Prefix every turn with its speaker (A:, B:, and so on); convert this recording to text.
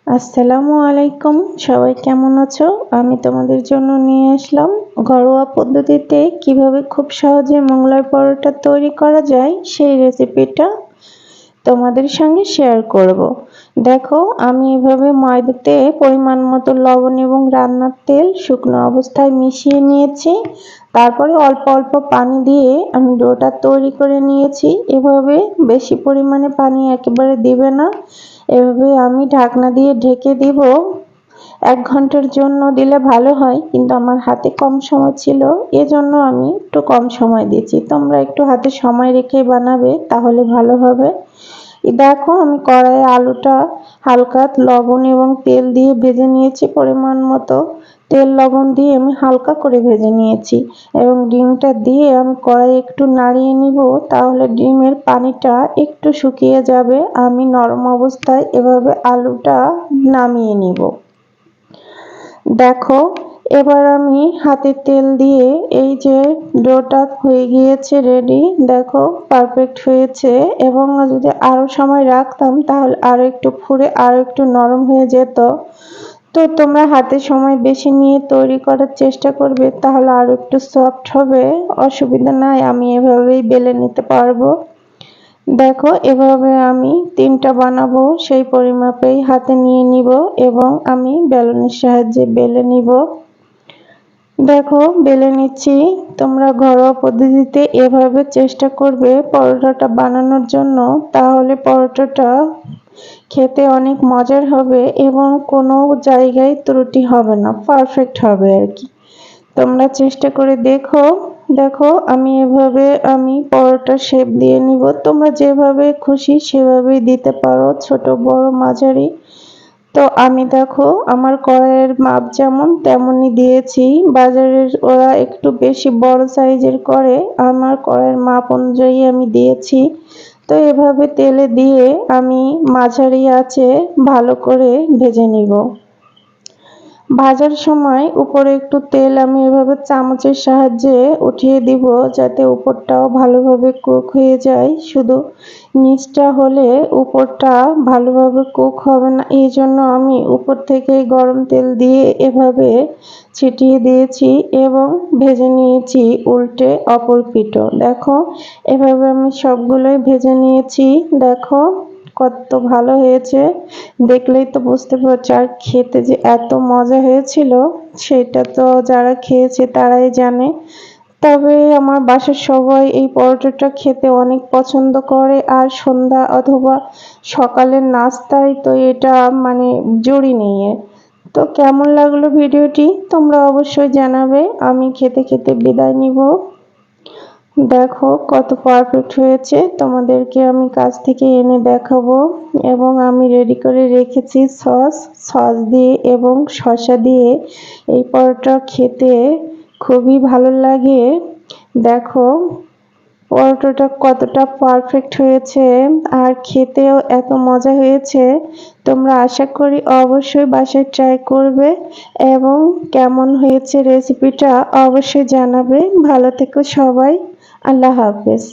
A: আসসালামু আলাইকুম, সবাই কেমন আছো? আমি তোমাদের জন্য নিয়ে আসলাম ঘরোয়া পদ্ধতিতে কিভাবে খুব সহজে মোগলাই পরোটা তৈরি করা যায় সেই রেসিপিটা তোমাদের সঙ্গে শেয়ার করব। দেখো, আমি এভাবে ময়দাতে পরিমাণ মতো লবণ এবং রান্নার তেল শুকনো অবস্থায় মিশিয়ে নিয়েছি। তারপরে অল্প অল্প পানি দিয়ে আমি ডোটা তৈরি করে নিয়েছি। এভাবে বেশি পরিমাণে পানি একেবারে দিবে না। এভাবে আমি ঢাকনা দিয়ে ঢেকে দিব। 1 ঘন্টার জন্য দিলে ভালো হয়, কিন্তু আমার হাতে কম সময় ছিল, এজন্য আমি একটু কম সময় দিচ্ছি। তোমরা একটু হাতে সময় রেখে বানাবে, তাহলে ভালো হবে। দেখো, আমি কড়াইয়ে আলুটা হালকা লবণ এবং তেল দিয়ে ভেজে নিয়েছি। পরিমাণ মতো তেল লবণ দিয়ে আমি হালকা করে ভেজে নিয়েছি এবং ডিমটা দিয়ে আমি কড়াইয়ে একটু নাড়িয়ে নিব, তাহলে ডিমের পানিটা একটু শুকিয়ে যাবে। আমি নরম অবস্থায় এভাবে আলুটা নামিয়ে নিব। দেখো, এবার আমি হাতে তেল দিয়ে এই যে ডোটা হয়ে গিয়েছে রেডি। দেখো, পারফেক্ট হয়েছে, এবং যদি আরো সময় রাখতাম তাহলে আরো একটু ফুলে আরো একটু নরম হয়ে যেত। তো তোমরা হাতে সময় বেশি নিয়ে তৈরি করার চেষ্টা করবে, তাহলে আরো একটু সফট হবে। অসুবিধা নাই, আমি এভাবেই বেলে নিতে পারবো। দেখো, এভাবে আমি 3টা বানাবো, সেই পরিমাপেই হাতে নিয়ে নিব এবং আমি বেলনের সাহায্যে বেলে নিব। দেখো, বেলে নিচ্ছি। তোমরা ঘরোয়া পদ্ধতিতে এভাবে চেষ্টা করবে পরোটাটা বানানোর জন্য, তাহলে পরোটাটা খেতে অনেক মজার হবে এবং কোনো জায়গায় ত্রুটি হবে না, পারফেক্ট হবে আর কি। তোমরা চেষ্টা করে দেখো। দেখো, আমি এভাবে পরোটার শেপ দিয়ে নিব। তোমরা যেভাবে খুশি সেভাবেই দিতে পারো, ছোট বড় মাঝারি। তো আমি দেখো, আমার কড়াইয়ের মাপ যেমন তেমনই দিয়েছি। বাজারের ওরা একটু বেশি বড় সাইজের করে, আমার কড়াইয়ের মাপ অনুযায়ী আমি দিয়েছি। তো এভাবে তেলে দিয়ে আমি মাঝারি আঁচে ভালো করে ভেজে নিব। ভাজার সময় উপরে একটু তেল আমি এভাবে চামচের সাহায্যে উঠিয়ে দিব, যাতে উপরটাও ভালোভাবে কুক হয়ে যায়। শুধু নিচটা হলে উপরটা ভালোভাবে কুক হবে না, এই জন্য আমি উপর থেকে গরম তেল দিয়ে এভাবে ছিটিয়ে দিয়েছি এবং ভেজে নিয়েছি উল্টে অপর পিঠও। দেখো, এভাবে আমি সবগুলোই ভেজে নিয়েছি। দেখো কত ভালো হয়েছে, দেখলেই তো বুঝতে পারছো। আর খেতে যে এত মজা হয়েছিল সেটা তো যারা খেয়েছে তারাই জানে। তবে আমার বাসার সবাই এই পরোটাটা খেতে অনেক পছন্দ করে, আর সন্ধ্যা অথবা সকালের নাস্তায় তো এটা মানে জুড়ি নেই। তো কেমন লাগলো ভিডিওটি তোমরা অবশ্যই জানাবে। আমি খেতে খেতে বিদায় নিব। দেখো কত পারফেক্ট হয়েছে, তোমাদেরকে আমি কাছ থেকে এনে দেখাবো। এবং আমি রেডি করে রেখেছি সস দিয়ে এবং শসা দিয়ে। এই পরোটা খেতে খুবই ভালো লাগে। দেখো পরোটাটা কতটা পারফেক্ট হয়েছে, আর খেতেও এত মজা হয়েছে। তোমরা আশা করি অবশ্যই বাসায় ট্রাই করবে এবং কেমন হয়েছে রেসিপিটা অবশ্যই জানাবে। ভালো থেকো সবাই, আল্লাহ হাফেজ।